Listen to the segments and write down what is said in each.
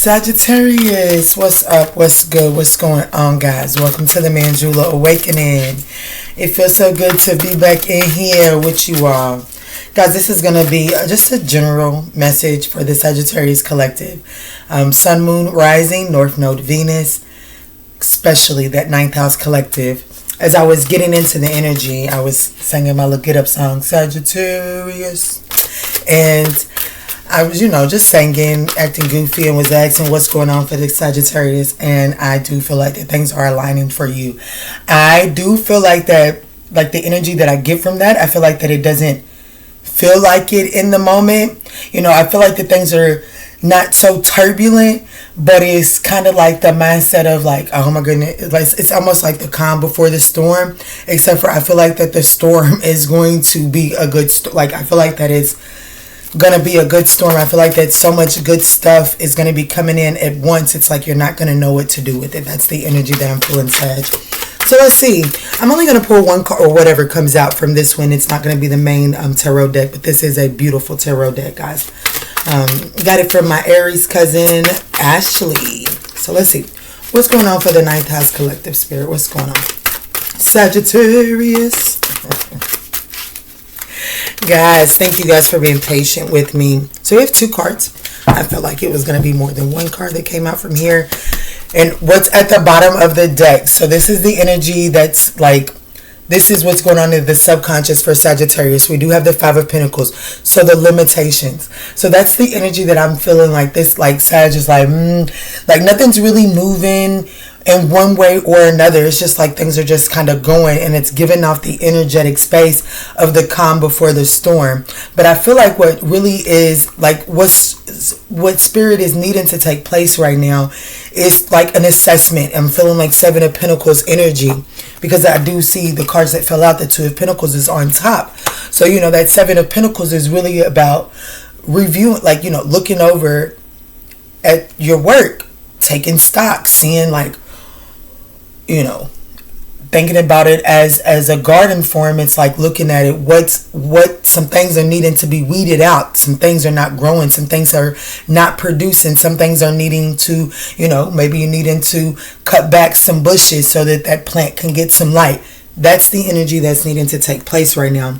Sagittarius, what's up? What's good? What's going on, guys? Welcome to the ManjulaAwakening. It feels so good to be back in here with you all. Guys, this is going to be just a general message for the Sagittarius collective. Sun, Moon, Rising, North Node, Venus, especially that ninth house collective. As I was getting into the energy, I was singing my Look It Up song, Sagittarius. And I was, just singing, acting goofy, and was asking what's going on for the Sagittarius. And I do feel like that things are aligning for you. I do feel like that, like the energy that I get from that, I feel like that it doesn't feel like it in the moment. I feel like that things are not so turbulent, but it's kind of like the mindset of like, oh my goodness, it's almost like the calm before the storm, except for I feel like that the storm is going to be a good, I feel like that it's gonna be a good storm. I feel like that so much good stuff is gonna be coming in at once. It's like you're not gonna know what to do with it. That's the energy that I'm feeling, Sag. So let's see. I'm only gonna pull one card or whatever comes out from this one. It's not gonna be the main tarot deck, but this is a beautiful tarot deck, guys. Got it from my Aries cousin Ashley. So let's see what's going on for the ninth house collective spirit. What's going on, Sagittarius? Guys, thank you guys for being patient with me. So we have two cards. I felt like it was going to be more than one card that came out from here. And what's at the bottom of the deck. So this is the energy that's like, this is what's going on in the subconscious for Sagittarius. We do have the Five of Pentacles. So the limitations. So that's the energy that I'm feeling like this, like Sag is like nothing's really moving in one way or another. It's just like things are just kind of going, and it's giving off the energetic space of the calm before the storm. But I feel like what really is like what spirit is needing to take place right now is like an assessment. I'm feeling like Seven of Pentacles energy, because I do see the cards that fell out. The Two of Pentacles is on top. So that Seven of Pentacles is really about reviewing, looking over at your work, taking stock, seeing thinking about it as a garden form. It's like looking at it, what some things are needing to be weeded out, some things are not growing, some things are not producing, some things are needing to, maybe you're needing to cut back some bushes so that plant can get some light. That's the energy that's needing to take place right now.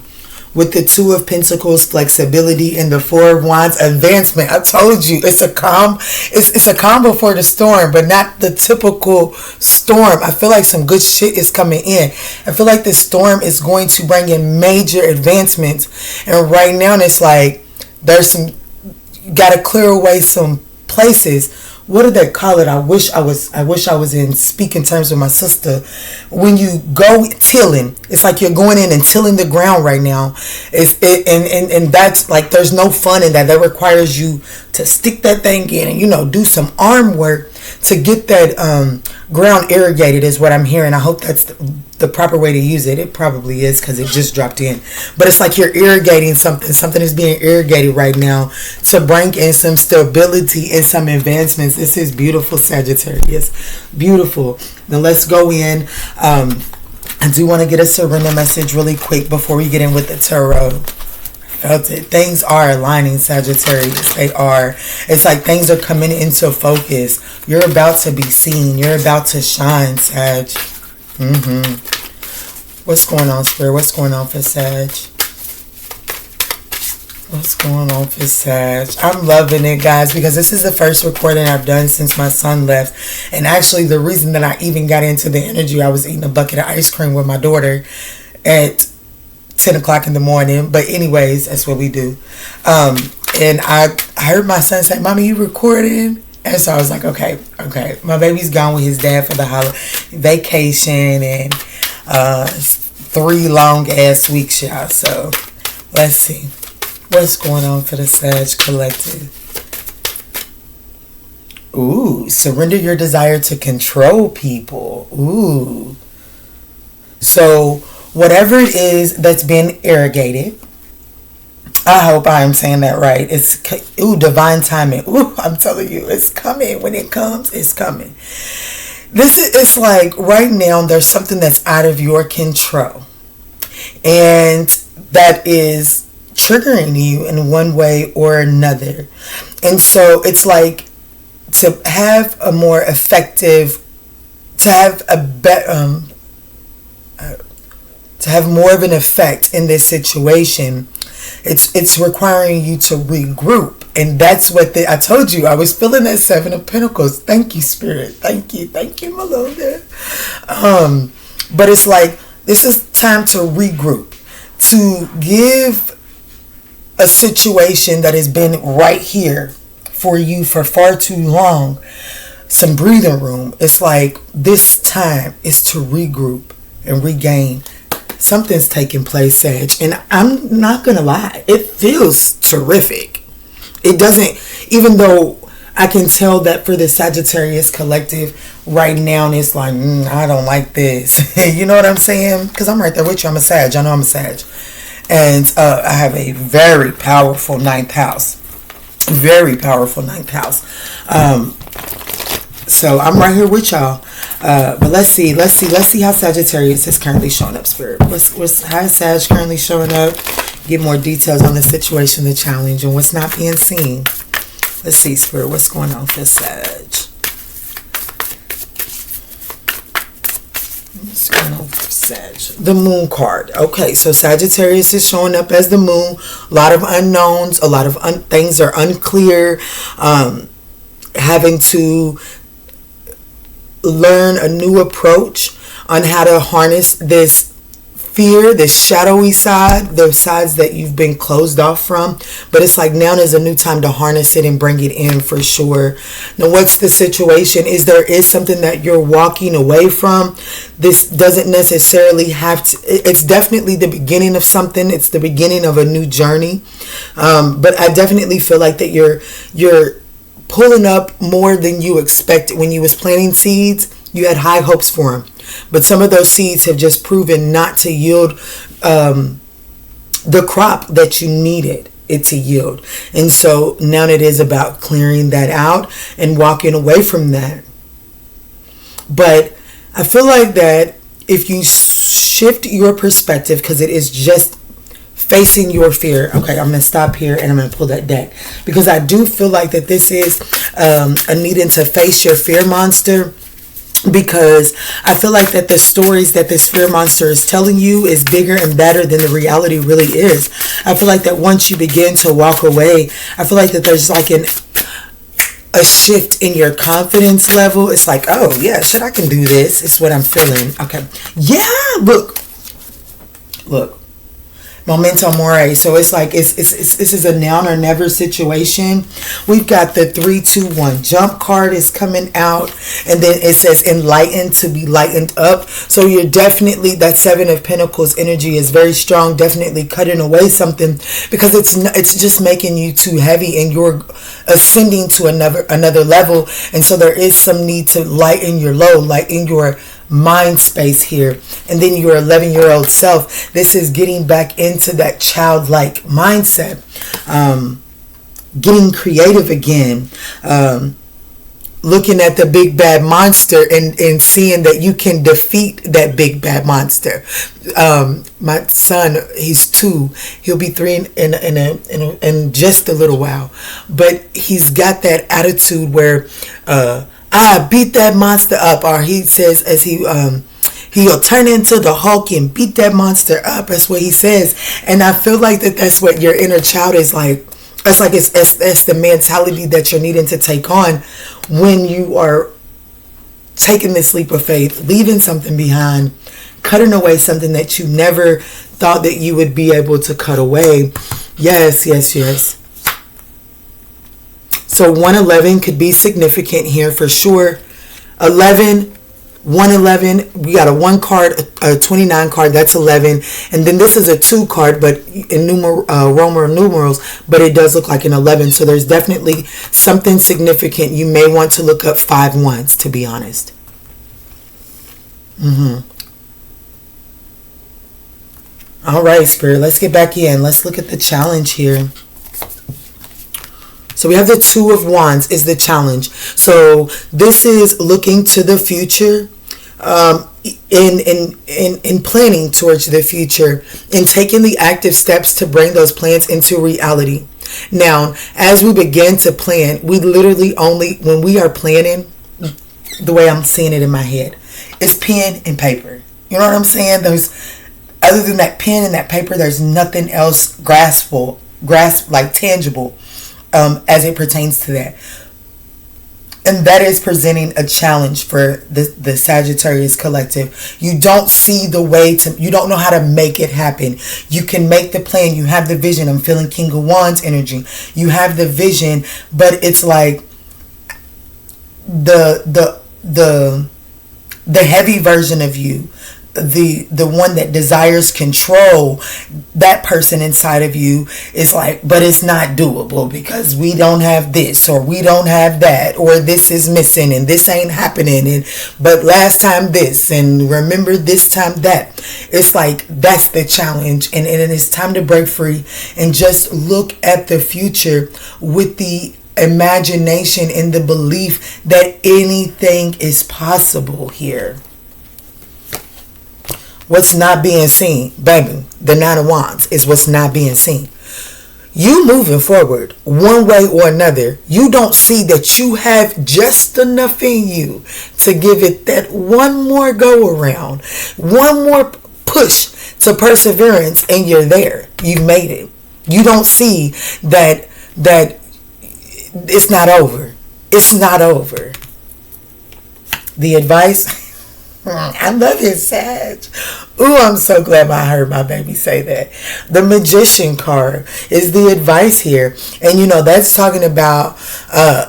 With the Two of Pentacles, flexibility, and the Four of Wands, advancement. I told you, it's a calm. It's a calm before the storm, but not the typical storm. I feel like some good shit is coming in. I feel like this storm is going to bring in major advancements. And right now, it's like there's some. You got to clear away some places. What do they call it? I wish I was in speaking terms with my sister. When you go tilling, it's like you're going in and tilling the ground right now. And that's like, there's no fun in that. That requires you to stick that thing in and do some arm work to get that ground irrigated, is what I'm hearing. I hope that's the proper way to use it. It probably is, because it just dropped in. But it's like you're irrigating something. Something is being irrigated right now to bring in some stability and some advancements. This is beautiful, Sagittarius. Beautiful. Now let's go in. I do want to get a surrender message really quick before we get in with the tarot. Felt it. Things are aligning, Sagittarius. They are. It's like things are coming into focus. You're about to be seen. You're about to shine, Sag. What's going on, Spirit? What's going on for Sag? What's going on for Sag? I'm loving it, guys, because this is the first recording I've done since my son left. And actually, the reason that I even got into the energy, I was eating a bucket of ice cream with my daughter at 10 o'clock in the morning. But anyways, that's what we do. And I heard my son say, "Mommy, you recording?" And so I was like, okay. My baby's gone with his dad for the vacation, and 3 long ass weeks, y'all. So let's see what's going on for the Sag collective. Ooh, surrender your desire to control people. Ooh. So whatever it is that's been irrigated, I hope I am saying that right. It's divine timing. Ooh, I'm telling you, it's coming. When it comes, it's coming. It's like right now there's something that's out of your control, and that is triggering you in one way or another. And so it's like to have a more effective, to have a better, to have more of an effect in this situation, it's requiring you to regroup. And that's what I told you. I was feeling that Seven of Pentacles. Thank you, Spirit. Thank you, my love. But it's like, this is time to regroup, to give a situation that has been right here for you for far too long some breathing room. It's like, this time is to regroup and regain. Something's taking place, Sag, and I'm not gonna lie, it feels terrific. It doesn't, even though I can tell that for the Sagittarius collective right now, it's like, I don't like this. You know what I'm saying? Because I'm right there with you. I'm a Sag. I know I'm a Sag. And I have a very powerful ninth house. Very powerful ninth house. So I'm right here with y'all. But let's see how Sagittarius is currently showing up, Spirit. How is Sag currently showing up? Get more details on the situation, the challenge, and what's not being seen. Let's see, Spirit, what's going on for Sag? What's going on for Sag? The Moon card. Okay, so Sagittarius is showing up as the Moon. A lot of unknowns, a lot of things are unclear. Having to learn a new approach on how to harness this fear, this shadowy side, those sides that you've been closed off from. But it's like, now is a new time to harness it and bring it in for sure. Now, what's the situation? There is something that you're walking away from. This doesn't necessarily have to, it's definitely the beginning of something. It's the beginning of a new journey. But I definitely feel like that you're pulling up more than you expected. When you was planting seeds, you had high hopes for them, but some of those seeds have just proven not to yield the crop that you needed it to yield. And so now it is about clearing that out and walking away from that. But I feel like that if you shift your perspective, because it is just facing your fear. Okay, I'm going to stop here and I'm going to pull that deck, because I do feel like that this is a needing to face your fear monster, because I feel like that the stories that this fear monster is telling you is bigger and better than the reality really is. I feel like that once you begin to walk away, I feel like that there's like a shift in your confidence level. It's like, oh yeah, shit, I can do this. It's what I'm feeling. Okay. Yeah, look. Memento mori. So it's like this is a now or never situation. We've got the 3, 2, 1 jump card is coming out, and then it says enlightened, to be lightened up. So you're definitely, that Seven of Pentacles energy is very strong, definitely cutting away something, because it's just making you too heavy and you're ascending to another level. And so there is some need to lighten your load, lighten your mind space here. And then your 11-year-old self, this is getting back into that childlike mindset, getting creative again, looking at the big bad monster and seeing that you can defeat that big bad monster. My son, he's 2, he'll be 3 in just a little while, but he's got that attitude where I beat that monster up, or he says, as he'll turn into the Hulk and beat that monster up. That's what he says. And I feel like that's what your inner child is like. That's like it's the mentality that you're needing to take on when you are taking this leap of faith, leaving something behind, cutting away something that you never thought that you would be able to cut away. Yes. So 111 could be significant here for sure. 111, we got a 1 card, a 29 card, that's 11. And then this is a 2 card, but in Roman numerals, but it does look like an 11. So there's definitely something significant. You may want to look up 5 ones, to be honest. All right, Spirit, let's get back in. Let's look at the challenge here. So we have the 2 of Wands is the challenge. So this is looking to the future, in planning towards the future, and taking the active steps to bring those plans into reality. Now, as we begin to plan, we literally only, when we are planning, the way I'm seeing it in my head, it's pen and paper. You know what I'm saying? Other than that pen and that paper, there's nothing else like tangible, as it pertains to that. And that is presenting a challenge for the Sagittarius collective. You don't see the way to, you don't know how to make it happen. You can make the plan. You have the vision. I'm feeling King of Wands energy. You have the vision, but it's like the heavy version of you, the one that desires control, that person inside of you is like, but it's not doable because we don't have this, or we don't have that, or this is missing and this ain't happening, and but last time this, and remember this time that. It's like, that's the challenge, and it's time to break free and just look at the future with the imagination and the belief that anything is possible here. What's not being seen, baby, the Nine of Wands is what's not being seen. You moving forward one way or another, you don't see that you have just enough in you to give it that one more go around, one more push to perseverance, and you're there. You've made it. You don't see that it's not over. It's not over. The advice, I love it, Sag. Ooh, I'm so glad I heard my baby say that. The Magician card is the advice here. And that's talking about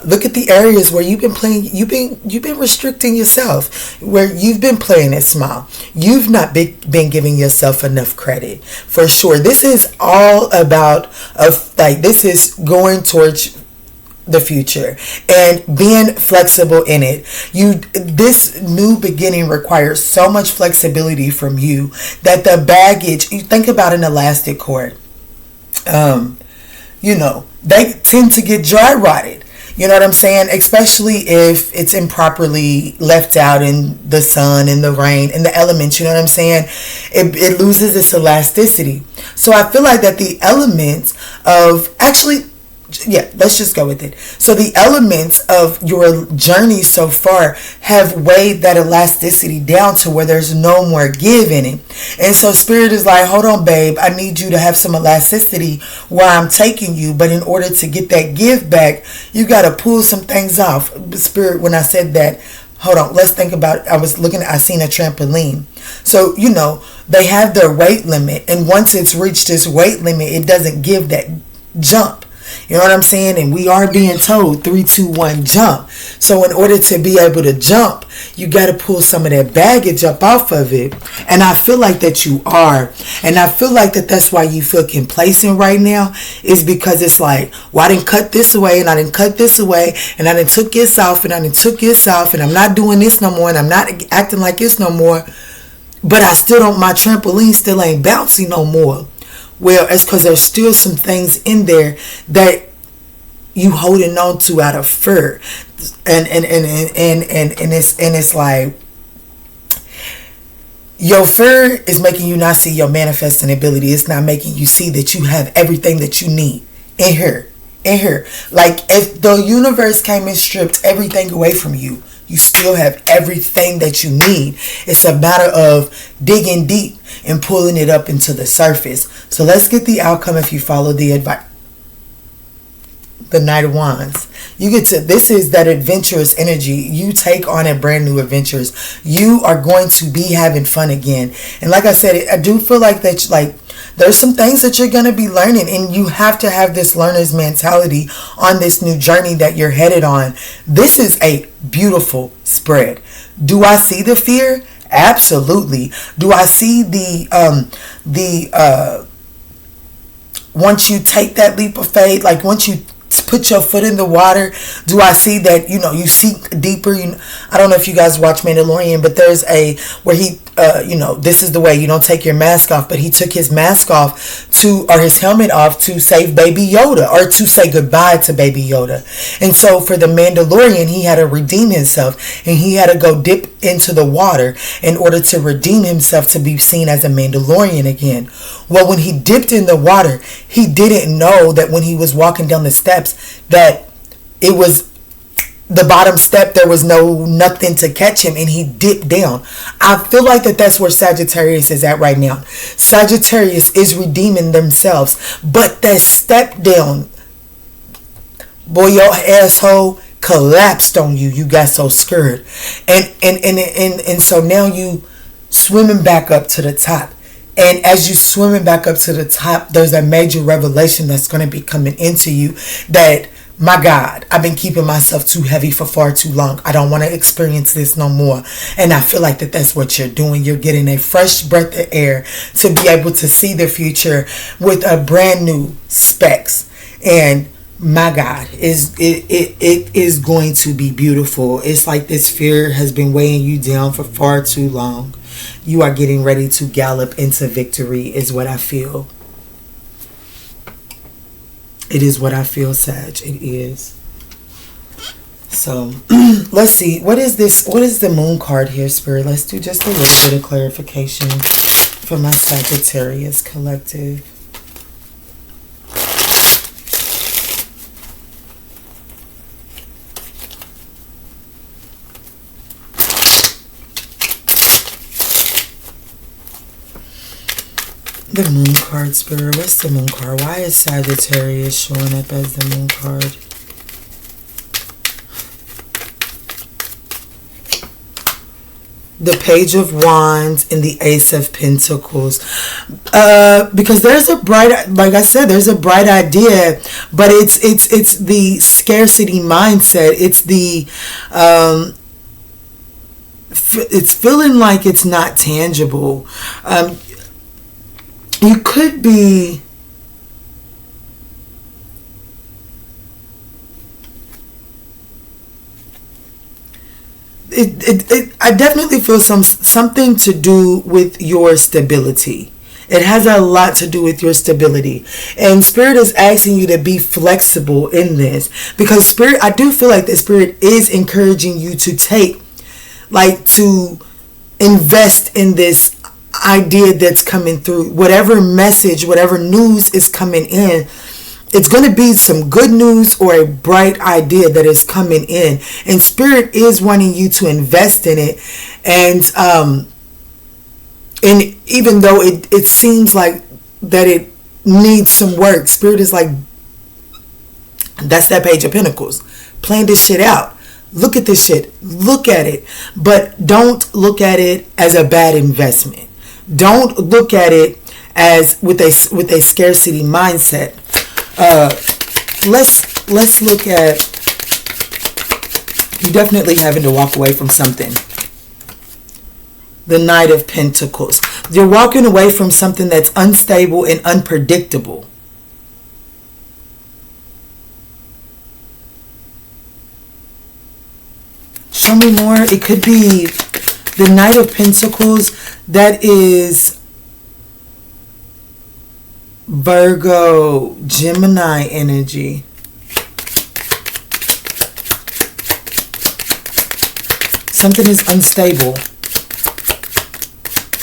look at the areas where you've been playing, you've been restricting yourself, where you've been playing it small. You've not been giving yourself enough credit. For sure. This is all about this is going towards the future and being flexible in it. This new beginning requires so much flexibility from you that the baggage, you think about an elastic cord, they tend to get dry rotted. You know what I'm saying? Especially if it's improperly left out in the sun, in the rain, in the elements. You know what I'm saying? It loses its elasticity. So I feel like that the elements of let's just go with it. So the elements of your journey so far have weighed that elasticity down to where there's no more give in it. And so Spirit is like, hold on, babe, I need you to have some elasticity where I'm taking you. But in order to get that give back, you got to pull some things off. Spirit, when I said that, hold on, let's think about it. I seen a trampoline. So, they have their weight limit. And once it's reached its weight limit, it doesn't give that jump. You know what I'm saying? And we are being told 3, 2, 1, jump. So in order to be able to jump, you got to pull some of that baggage up off of it. And I feel like that you are. And I feel like that's why you feel complacent right now, is because it's like, well, I didn't cut this away, and I didn't cut this away, and I didn't took this off, and I didn't took this off, and I'm not doing this no more, and I'm not acting like this no more. But I still don't, my trampoline still ain't bouncy no more. Well, it's because there's still some things in there that you holding on to out of fear, and it's like your fear is making you not see your manifesting ability. It's not making you see that you have everything that you need in here. Like if the universe came and stripped everything away from you, you still have everything that you need. It's a matter of digging deep and pulling it up into the surface. So let's get the outcome if you follow the advice. The Knight of Wands. This is that adventurous energy. You take on a brand new adventures. You are going to be having fun again. And like I said, I do feel like that, there's some things that you're going to be learning, and you have to have this learner's mentality on this new journey that you're headed on. This is a beautiful spread. Do I see the fear? Absolutely. Do I see once you take that leap of faith, like once you put your foot in the water, do I see that, you seek deeper? I don't know if you guys watch Mandalorian, but there's where he, this is the way, you don't take your mask off, but he took his mask off or his helmet off to save Baby Yoda, or to say goodbye to Baby Yoda. And so for the Mandalorian, he had to redeem himself, and he had to go dip into the water in order to redeem himself to be seen as a Mandalorian again. Well, when he dipped in the water, he didn't know that when he was walking down the steps that it was the bottom step, there was nothing to catch him, and he dipped down. I feel like that's where Sagittarius is at right now. Sagittarius is redeeming themselves, but that step down, boy, your asshole collapsed on you. You got so scared, and so now you swimming back up to the top. And as you swimming back up to the top, there's a major revelation that's going to be coming into you that, my God, I've been keeping myself too heavy for far too long. I don't want to experience this no more. And I feel like that's what you're doing. You're getting a fresh breath of air to be able to see the future with a brand new specs. And my God, it is going to be beautiful. It's like this fear has been weighing you down for far too long. You are getting ready to gallop into victory, is what I feel. It is what I feel, Sag. It is. So, let's see. What is this? What is the moon card here, Spirit? Let's do just a little bit of clarification for my Sagittarius collective. The moon card, Spirit. What's the moon card? Why is Sagittarius showing up as the moon card? The Page of Wands and the Ace of Pentacles. Because there's a bright, like I said, there's a bright idea, but it's the scarcity mindset. It's the it's feeling like it's not tangible. You could be I definitely feel something to do with your stability. It has a lot to do with your stability. And Spirit is asking you to be flexible in this. Because Spirit, I do feel like the Spirit is encouraging you to to invest in this idea that's coming through. Whatever message, whatever news is coming in, it's going to be some good news or a bright idea that is coming in. And Spirit is wanting you to invest in it. And even though it seems like that it needs some work, Spirit is like, that's that Page of Pentacles. Plan this shit out. Look at this shit. Look at it. But don't look at it as a bad investment. Don't look at it as with a scarcity mindset. Let's look at, you definitely having to walk away from something. The Knight of Pentacles. You're walking away from something that's unstable and unpredictable. Show me more. It could be the Knight of Pentacles. That is Virgo, Gemini energy. Something is unstable.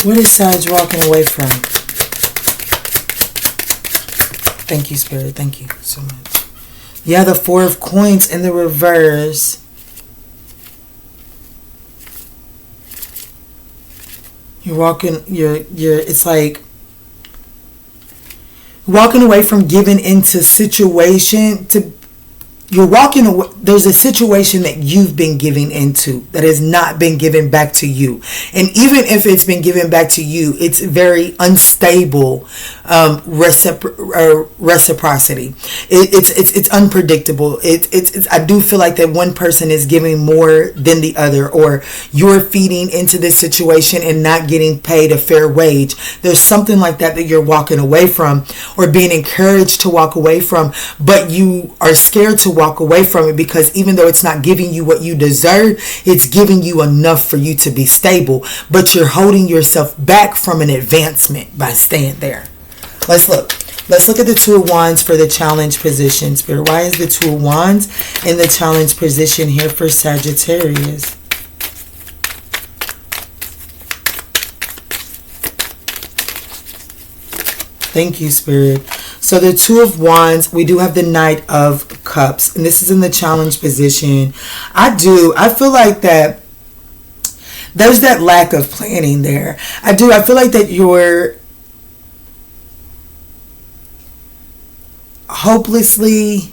What is Sag walking away from? Thank you, Spirit. Thank you so much. Yeah, the Four of Coins in the reverse. You're walking, it's like walking away from giving into situation to you're walking away. There's a situation that you've been giving into that has not been given back to you. And even if it's been given back to you, it's very unstable reciprocity. It's unpredictable. I do feel like that one person is giving more than the other, or you're feeding into this situation and not getting paid a fair wage. There's something like that that you're walking away from, or being encouraged to walk away from, but you are scared to walk away from it because even though it's not giving you what you deserve, it's giving you enough for you to be stable, but you're holding yourself back from an advancement by staying there. Let's look at the Two of Wands for the challenge position. Spirit, why is the Two of Wands in the challenge position here for Sagittarius? Thank you, Spirit. So the Two of Wands, we do have the Knight of Cups, and this is in the challenge position. I feel like that there's that lack of planning there. I feel like that you're hopelessly,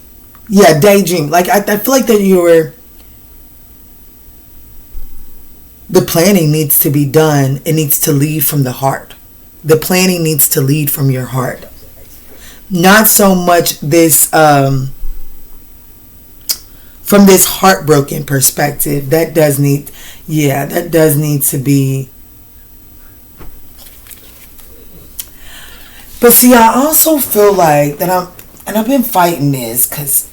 daydream. Like, I feel like that the planning needs to be done. It needs to lead from the heart. The planning needs to lead from your heart. Not so much this, from this heartbroken perspective. That does need to be. But see, I also feel like that I've been fighting this because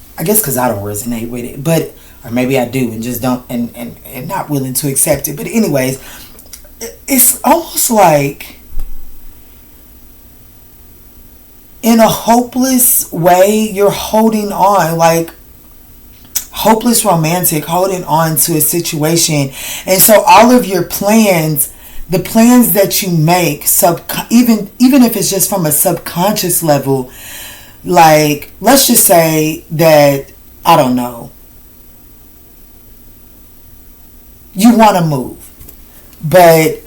I don't resonate with it, but, or maybe I do and just don't, and not willing to accept it. But anyways, it's almost like, in a hopeless way, you're holding on, like hopeless romantic, holding on to a situation. And so all of your plans, the plans that you make, even if it's just from a subconscious level, like, let's just say that, I don't know, you want to move, but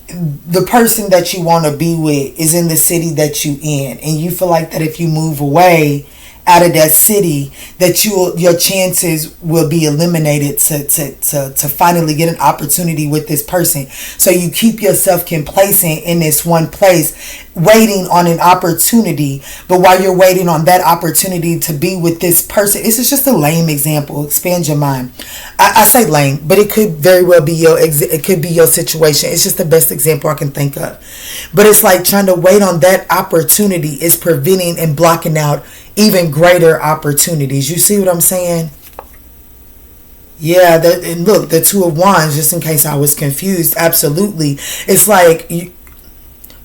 the person that you want to be with is in the city that you in, and you feel like that if you move away out of that city, that your chances will be eliminated to finally get an opportunity with this person. So you keep yourself complacent in this one place, waiting on an opportunity. But while you're waiting on that opportunity to be with this person, this is just a lame example. Expand your mind. I say lame, but it could very well be your situation. It's just the best example I can think of. But it's like trying to wait on that opportunity is preventing and blocking out even greater opportunities. You see what I'm saying? Yeah, and look, the Two of Wands, just in case I was confused, absolutely. It's like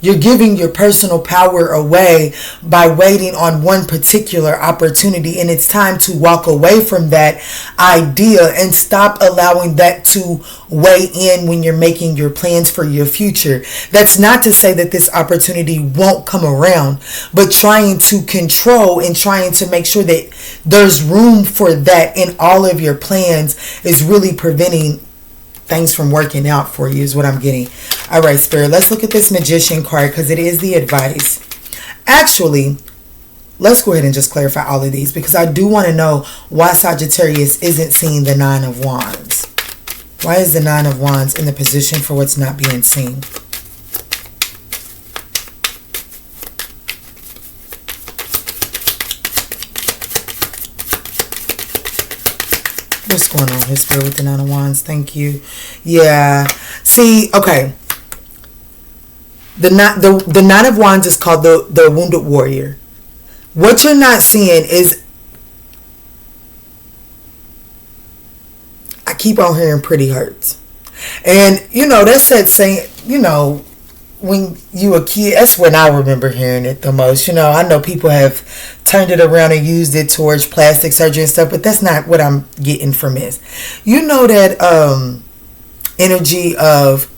you're giving your personal power away by waiting on one particular opportunity, and it's time to walk away from that idea and stop allowing that to weigh in when you're making your plans for your future. That's not to say that this opportunity won't come around, but trying to control and trying to make sure that there's room for that in all of your plans is really preventing things from working out for you, is what I'm getting. All right, Spirit, let's look at this Magician card because it is the advice. Actually, let's go ahead and just clarify all of these because I do want to know why Sagittarius isn't seeing the Nine of Wands. Why is the Nine of Wands in the position for what's not being seen? What's going on here, Spirit, with the Nine of Wands? Thank you. Yeah. See, okay. The Nine of Wands is called the Wounded Warrior. What you're not seeing is, I keep on hearing pretty hurts. And, that's that saying, when you a kid, that's when I remember hearing it the most. I know people have turned it around and used it towards plastic surgery and stuff, but that's not what I'm getting from this. That energy of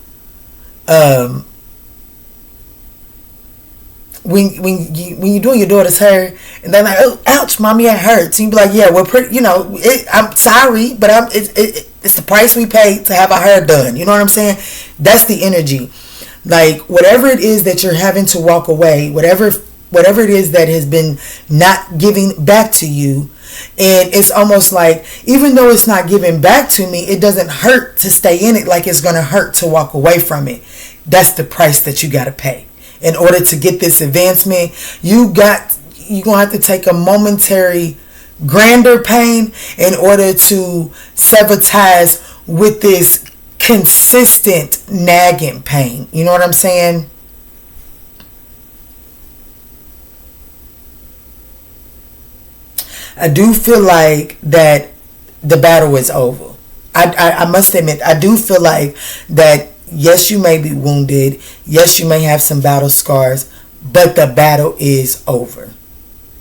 when you're doing your daughter's hair and they're like, oh, ouch, mommy, it hurts. And you be like, yeah, we're pretty, I'm sorry, but it's the price we pay to have our hair done. You know what I'm saying? That's the energy. Like, whatever it is that you're having to walk away, whatever whatever it is that has been not giving back to you. And it's almost like, even though it's not giving back to me, it doesn't hurt to stay in it like it's going to hurt to walk away from it. That's the price that you got to pay. In order to get this advancement, you're going to have to take a momentary grander pain in order to sever ties with this consistent nagging pain. You know what I'm saying? I do feel like that the battle is over. I must admit, I do feel like that, yes, you may be wounded. Yes, you may have some battle scars, but the battle is over.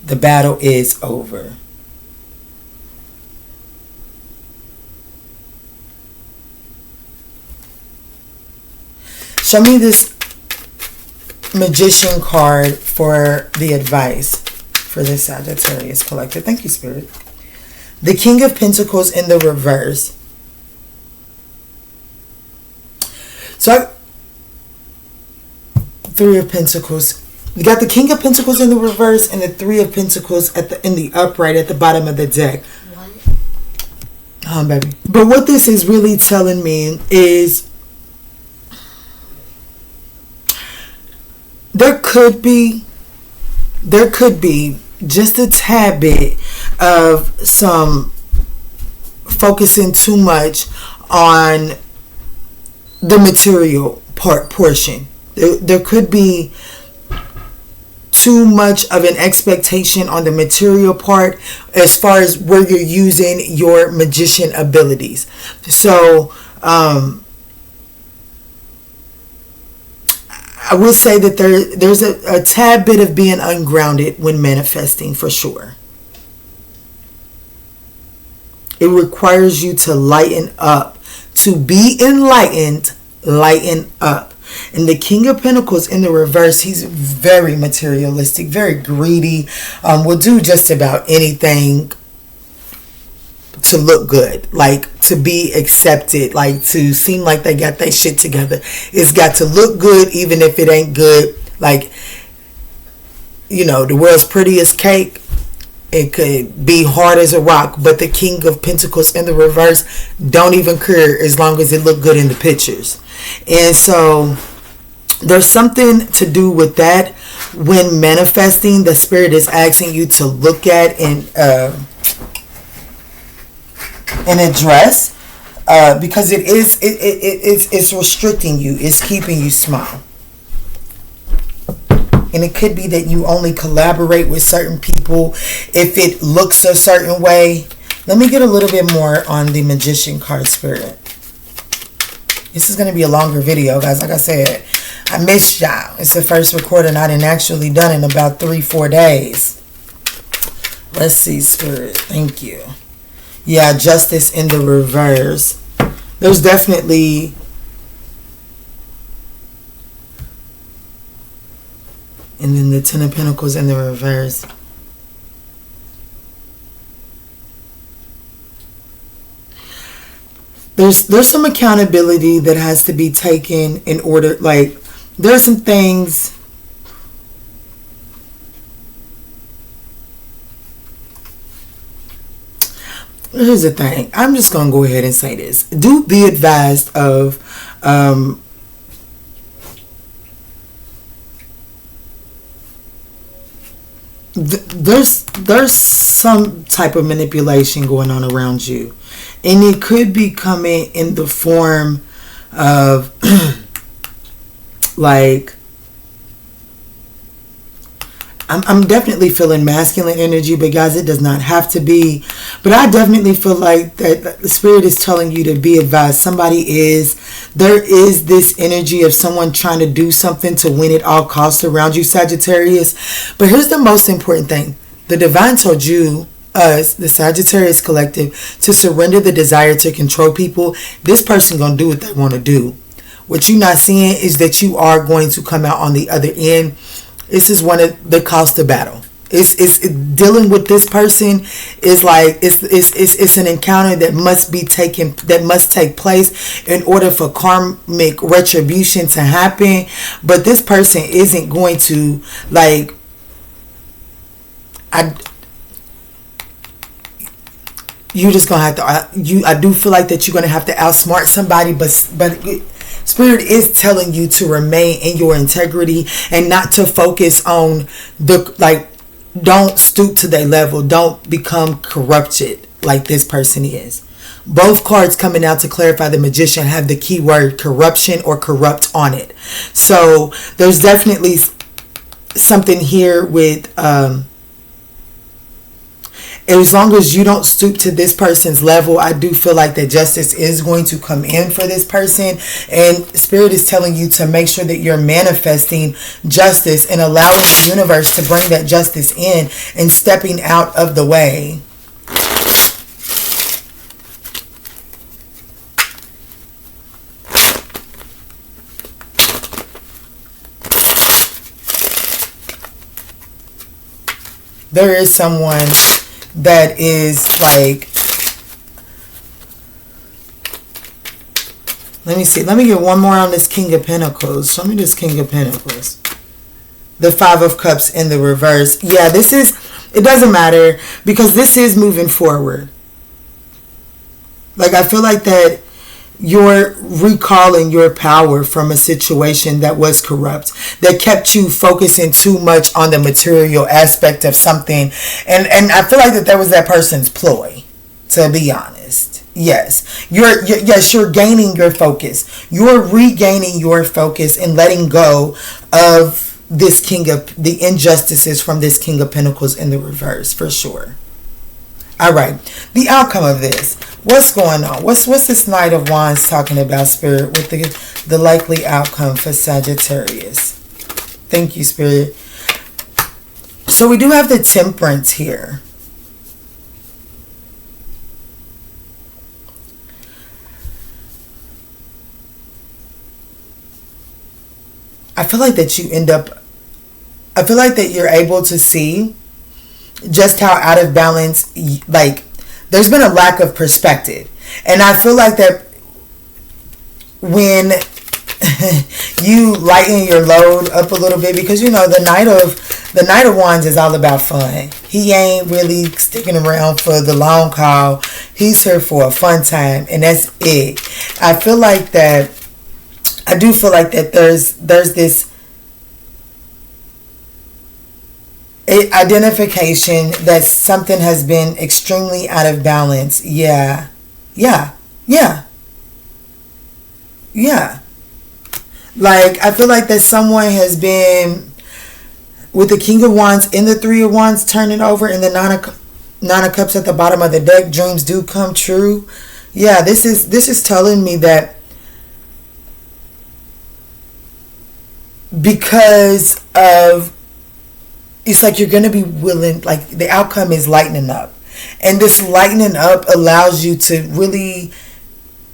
The battle is over. Show me this Magician card for the advice for the Sagittarius collective. Thank you, Spirit. The King of Pentacles in the reverse. So, Three of Pentacles. You got the King of Pentacles in the reverse and the Three of Pentacles in the upright at the bottom of the deck. Baby. But what this is really telling me is there could be just a tad bit of some focusing too much on the material portion. There could be too much of an expectation on the material part as far as where you're using your magician abilities. So I would say that there's a tad bit of being ungrounded when manifesting, for sure. It requires you to lighten up. To be enlightened, lighten up. And the King of Pentacles in the reverse, he's very materialistic, very greedy, will do just about anything to look good, like to be accepted, like to seem like they got their shit together. It's got to look good even if it ain't good. Like, you know, the world's prettiest cake, it could be hard as a rock, but the King of Pentacles in the reverse don't even care as long as it look good in the pictures. And so there's something to do with that when manifesting. The Spirit is asking you to look at and address, because it's restricting you. It's keeping you small. And it could be that you only collaborate with certain people if it looks a certain way. Let me get a little bit more on the Magician card, Spirit. This is going to be a longer video, guys. Like I said, I missed y'all. It's the first recording I didn't actually done in about 3-4 days. Let's see, Spirit. Thank you. Yeah, Justice in the reverse. There's definitely and then the Ten of Pentacles in the reverse. There's some accountability that has to be taken in order, like there's some things here's the thing. I'm just going to go ahead and say this. Do be advised of there's some type of manipulation going on around you. And it could be coming in the form of like I'm definitely feeling masculine energy, but guys, it does not have to be. But I definitely feel like that the Spirit is telling you to be advised. There is this energy of someone trying to do something to win at all costs around you, Sagittarius. But here's the most important thing. The Divine told you, us, the Sagittarius collective, to surrender the desire to control people. This person gonna do what they want to do. What you're not seeing is that you are going to come out on the other end. This is one of the cost of battle. It's dealing with this person is like it's an encounter that must take place in order for karmic retribution to happen. But this person isn't going to like I you just gonna have to. I do feel like that you're gonna have to outsmart somebody, but Spirit is telling you to remain in your integrity and not to focus on the like. Don't stoop to their level. Don't become corrupted like this person is. Both cards coming out to clarify the Magician have the key word corruption or corrupt on it. So there's definitely something here with as long as you don't stoop to this person's level, I do feel like that justice is going to come in for this person. And Spirit is telling you to make sure that you're manifesting justice and allowing the universe to bring that justice in and stepping out of the way. There is someone that is like, let me see, let me get one more on this King of Pentacles. Show me this King of Pentacles. The Five of Cups in the reverse. Yeah, this is, it doesn't matter because this is moving forward. Like, I feel like that you're recalling your power from a situation that was corrupt, that kept you focusing too much on the material aspect of something. And I feel like that was that person's ploy, to be honest. Yes. You're gaining your focus. You're regaining your focus and letting go of this the injustices from this King of Pentacles in the reverse, for sure. All right, the outcome of this. What's going on? What's this Knight of Wands talking about, Spirit, with the likely outcome for Sagittarius? Thank you, Spirit. So we do have the Temperance here. I feel like that I feel like that you're able to see just how out of balance, like, there's been a lack of perspective. And I feel like that when you lighten your load up a little bit, because, you know, the Knight of Wands is all about fun. He ain't really sticking around for the long haul. He's here for a fun time, and that's it. I do feel like that there's this identification that something has been extremely out of balance. Yeah. Like, I feel like that someone has been with the King of Wands and the Three of Wands turning over and the Nine of Cups at the bottom of the deck. Dreams do come true. Yeah, this is telling me that because of, it's like you're going to be willing, like the outcome is lightening up. And this lightening up allows you to really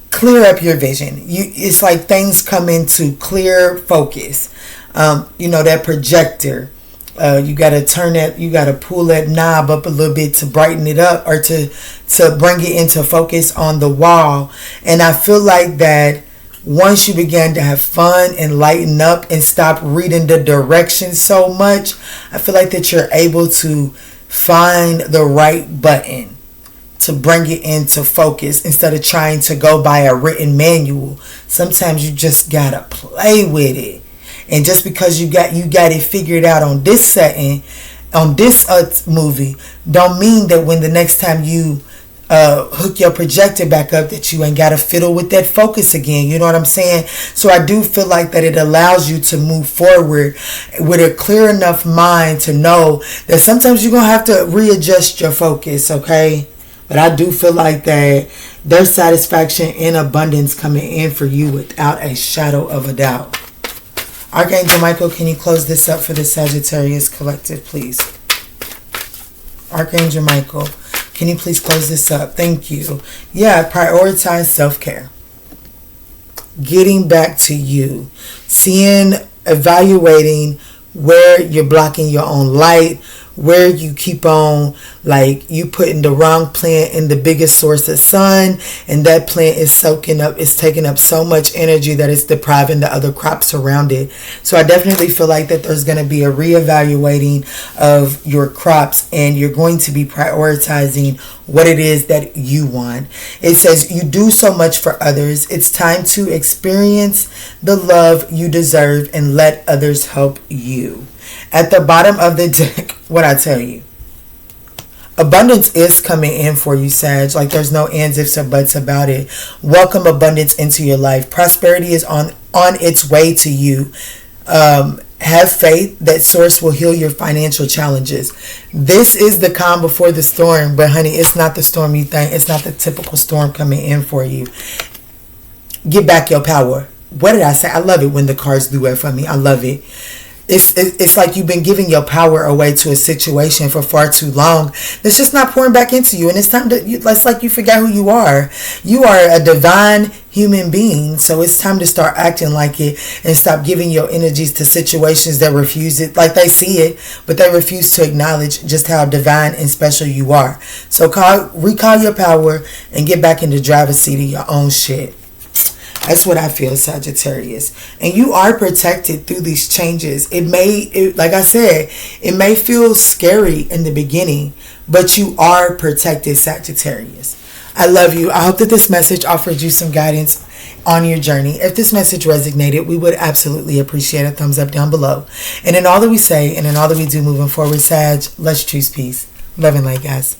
clear up your vision. It's like things come into clear focus. You know, that projector, you got to turn that, you got to pull that knob up a little bit to brighten it up, or to bring it into focus on the wall. And I feel like that once you begin to have fun and lighten up and stop reading the directions so much, I feel like that you're able to find the right button to bring it into focus instead of trying to go by a written manual. Sometimes you just gotta play with it. And just because you got it figured out on this setting, on this movie, don't mean that when the next time you hook your projector back up that you ain't got to fiddle with that focus again. You know what I'm saying? So I do feel like that it allows you to move forward with a clear enough mind to know that sometimes you're going to have to readjust your focus, okay? But I do feel like that there's satisfaction and abundance coming in for you without a shadow of a doubt. Archangel Michael, can you close this up for the Sagittarius collective, please? Archangel Michael, can you please close this up? Thank you. Yeah, prioritize self-care. Getting back to you. Evaluating where you're blocking your own light, where you keep on, like, you putting the wrong plant in the biggest source of sun, and that plant is taking up so much energy that it's depriving the other crops around it. So I definitely feel like that there's going to be a reevaluating of your crops, and you're going to be prioritizing what it is that you want. It says you do so much for others. It's time to experience the love you deserve and let others help you. At the bottom of the deck, what I tell you, abundance is coming in for you, Sag. Like, there's no ands, ifs, or buts about it. Welcome abundance into your life. Prosperity is on its way to you. Have faith that source will heal your financial challenges. This is the calm before the storm, but honey, it's not the storm you think. It's not the typical storm coming in for you. Get back your power. What did I say? I love it when the cards do it for me. I love it. It's like you've been giving your power away to a situation for far too long. It's just not pouring back into you, and it's time to. It's like you forgot who you are. You are a divine human being, so it's time to start acting like it and stop giving your energies to situations that refuse it. Like, they see it, but they refuse to acknowledge just how divine and special you are. So recall your power and get back in the driver's seat of your own shit. That's what I feel, Sagittarius. And you are protected through these changes. Like I said, it may feel scary in the beginning, but you are protected, Sagittarius. I love you. I hope that this message offered you some guidance on your journey. If this message resonated, we would absolutely appreciate a thumbs up down below. And in all that we say and in all that we do moving forward, Sag, let's choose peace. Love and light, guys.